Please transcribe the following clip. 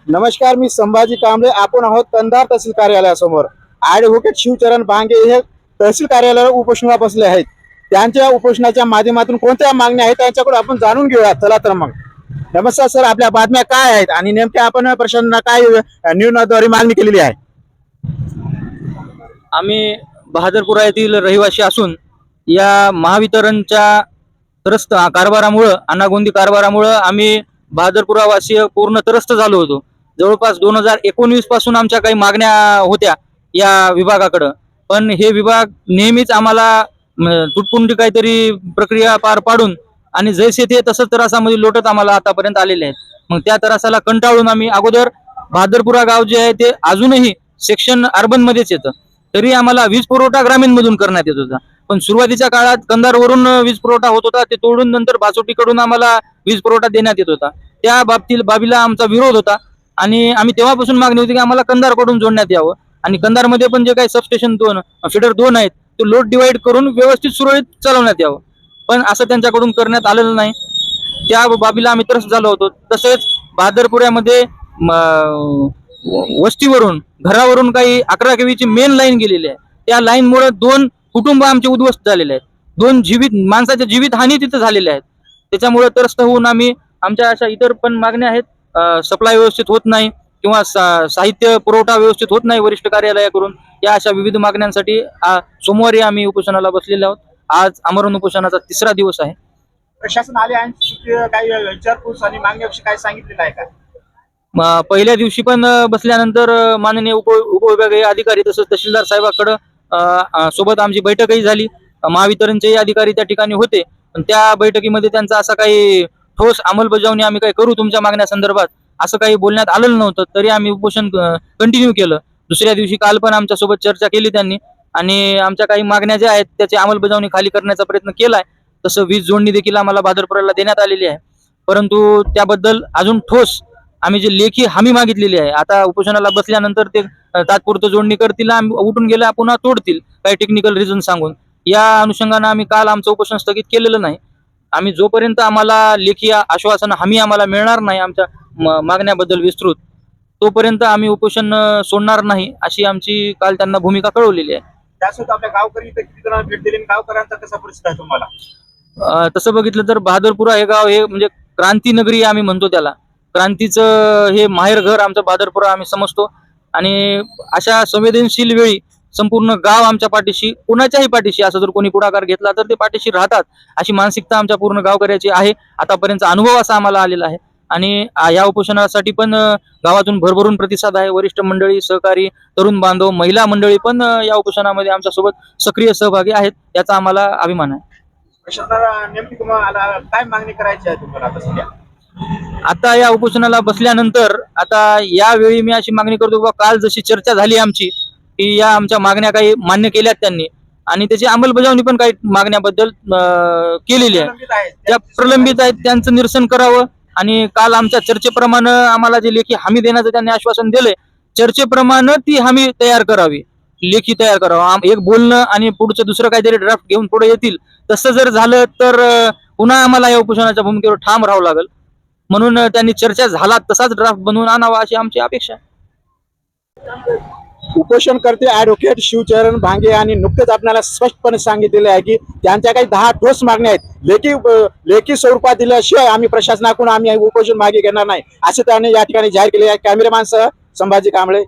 नमस्कार, मी संभाजी कांबळे. आपण आहोत कंधार तहसील कार्यालयासमोर. ॲडव्होकेट शिवचरण भांगे हे तहसील कार्यालयावर उपोषणाला बसले आहेत. त्यांच्या उपोषणाच्या माध्यमातून कोणत्या मागण्या आहेत त्यांच्याकडून आपण जाणून घेऊया. चला तर मग. नमस्कार सर, आपल्या बातम्या काय आहेत आणि नेमक्या आपण प्रशासनाला काय निवेदनाद्वारे मागणी केलेली आहे? आम्ही बहादरपुरा येथील रहिवासी असून या महावितरणच्या त्रस्त कारभारामुळं, अनागोंदी कारभारामुळं आम्ही बहादरपुरा वासीय पूर्ण त्रस्त झालो होतो. जवळपास 2019 पासून आमच्या काही मागण्या होत्या या विभागाकडं, पण हे विभाग नेहमीच आम्हाला तुटपुंजी काहीतरी प्रक्रिया पार पाडून आणि जैसे ते तसंच त्रासामध्ये लोटत आम्हाला आतापर्यंत आलेले आहेत. मग त्या त्रासाला कंटाळून आम्ही अगोदर बहादरपुरा गाव जे आहे ते अजूनही सेक्शन अर्बन मध्येच येतं, तरी आम्हाला वीज पुरवठा ग्रामीण मधून करण्यात येत होता. पण सुरुवातीच्या काळात कंधारवरून वीज पुरवठा होत होता, ते तोडून नंतर भासोटीकडून आम्हाला वीज पुरवठा देण्यात येत होता. त्या बाबीला आमचा विरोध होता आणि आम्ही तेव्हापासून मागणी होती की आम्हाला कंधारकडून जोडण्यात यावं आणि कंधारमध्ये पण जे काही सबस्टेशन फीडर 2 आहेत ते लोड डिवाइड करून व्यवस्थित सुरळीत चालवण्यात यावं, पण असं त्यांच्याकडून करण्यात आलेलं नाही. त्या बाबीला आम्ही त्रस्त झालो होतो. तसेच बहादरपुऱ्यामध्ये वस्तीवरून घरावरून काही 11 केवीची मेन लाईन गेलेली आहे. त्या लाईनमुळे 2 कुटुंब आमचे उद्ध्वस्त झालेले आहेत. 2 माणसाच्या जीवित हानी तिथे झालेल्या आहेत. त्याच्यामुळे त्रस्त होऊन आम्ही आमच्या अशा इतर पण मागण्या आहेत. सप्लाय व्यवस्थित होत नाही किंवा साहित्य पुरवठा व्यवस्थित होत नाही वरिष्ठ कार्यालयाकडून. या अशा विविध मागण्यांसाठी सोमवारी आम्ही उपोषणाला बसलेले आहोत. आज आमरण उपोषणाचा 3रा दिवस आहे. प्रशासन आले आणि काही विचारपूस आणि मागण्याविषयी काय सांगितलेलं आहे का? पहिल्या दिवशी पण बसल्यानंतर माननीय उपविभागीय अधिकारी तसंच तहसीलदार साहेबांकडे सोबत आमची बैठकही झाली. महावितरणचे अधिकारी त्या ठिकाणी होते, पण त्या बैठकीमध्ये त्यांचा असा काही ठोस अंमलबजावणी आम्ही काही करू तुमच्या मागण्या संदर्भात असं काही बोलण्यात आलेलं नव्हतं. तरी आम्ही उपोषण कंटिन्यू केलं. दुसऱ्या दिवशी काल पण आमच्या सोबत चर्चा केली त्यांनी आणि आमच्या काही मागण्या ज्या आहेत त्याची अंमलबजावणी खाली करण्याचा प्रयत्न केलाय. तसं वीज जोडणी देखील आम्हाला बहादरपुराला देण्यात आलेली आहे, परंतु त्याबद्दल अजून ठोस आम्ही जे लेखी हमी मागितलेली आहे. आता उपोषणाला बसल्यानंतर ते तात्पुरतं जोडणी करतील, उठून गेल्या पुन्हा तोडतील काही टेक्निकल रिझन सांगून. या अनुषंगानं आम्ही काल आमचं उपोषण स्थगित केलेलं नाही. आम्ही जोपर्यंत आम्हाला लेखी आश्वासन हमी आम्हाला मिळणार नाही आमच्या मागण्याबद्दल विस्तृत, तोपर्यंत आम्ही उपोषण सोडणार नाही अशी आमची काल त्यांना भूमिका कळवलेली आहे. त्यासोबत आपल्या गावकरी इथं किती जणांना भेट दिली, गावकऱ्यांचा कसा परिस्थिती आहे तुम्हाला? तसं बघितलं तर बहादरपुरा हे गाव हे म्हणजे क्रांती नगरी आम्ही म्हणतो त्याला. क्रांतीचं हे माहेर घर आमचं बहादरपुरा आम्ही समजतो आणि अशा संवेदनशील वेळी संपूर्ण गाव आमच्या पाठीशी, कुणाच्याही पाठीशी, असं जर कोणी पुढाकार घेतला तर ते पाठीशी राहतात अशी मानसिकता आमच्या पूर्ण गावकऱ्याची आहे. आतापर्यंत अनुभव असा आम्हाला आलेला आहे आणि या उपोषणासाठी पण गावातून भरभरून प्रतिसाद आहे. वरिष्ठ मंडळी, सहकारी, तरुण बांधव, महिला मंडळी पण या उपोषणामध्ये आमच्यासोबत सक्रिय सहभागी आहेत, याचा आम्हाला अभिमान आहे. प्रशासनाला नेमकी तुम्हाला काय मागणी करायची आहे तुम्हाला आता सध्या? आता या उपोषणाला बसल्यानंतर आता यावेळी मी अशी मागणी करतो की काल जशी चर्चा झाली आमची की या आमच्या मागण्या काही मान्य केल्यात त्यांनी आणि त्याची अंमलबजावणी पण काही मागण्याबद्दल केलेली आहे. त्या प्रलंबित आहेत त्यांचं निरसन करावं आणि काल आमच्या चर्चेप्रमाणे आम्हाला जे लेखी हमी देण्याचं त्यांनी आश्वासन दिलंय, चर्चेप्रमाणे ती हमी तयार करावी, लेखी तयार करावं. एक बोलणं आणि पुढचं दुसरं काहीतरी ड्राफ्ट घेऊन पुढे येतील, तसं जर झालं तर पुन्हा आम्हाला या उपोषणाच्या भूमिकेवर ठाम राहावं लागेल. म्हणून त्यांनी चर्चा झाला तसाच ड्राफ्ट बनवून आणावा अशी आमची अपेक्षा आहे. उपोषणकर्ते ॲडव्होकेट शिवचरण भांगे यांनी नुकतेच आपल्याला स्पष्टपणे सांगितलेले आहे की त्यांच्या काही 10 ठोस मागण्या आहेत. लेखी स्वरूपात दिल्याशिवाय आम्ही प्रशासनाकडून आम्ही उपोषण मागे घेणार नाही असे त्यांनी या ठिकाणी जाहीर केले आहे. कॅमेरामॅनसह संभाजी कांबळे.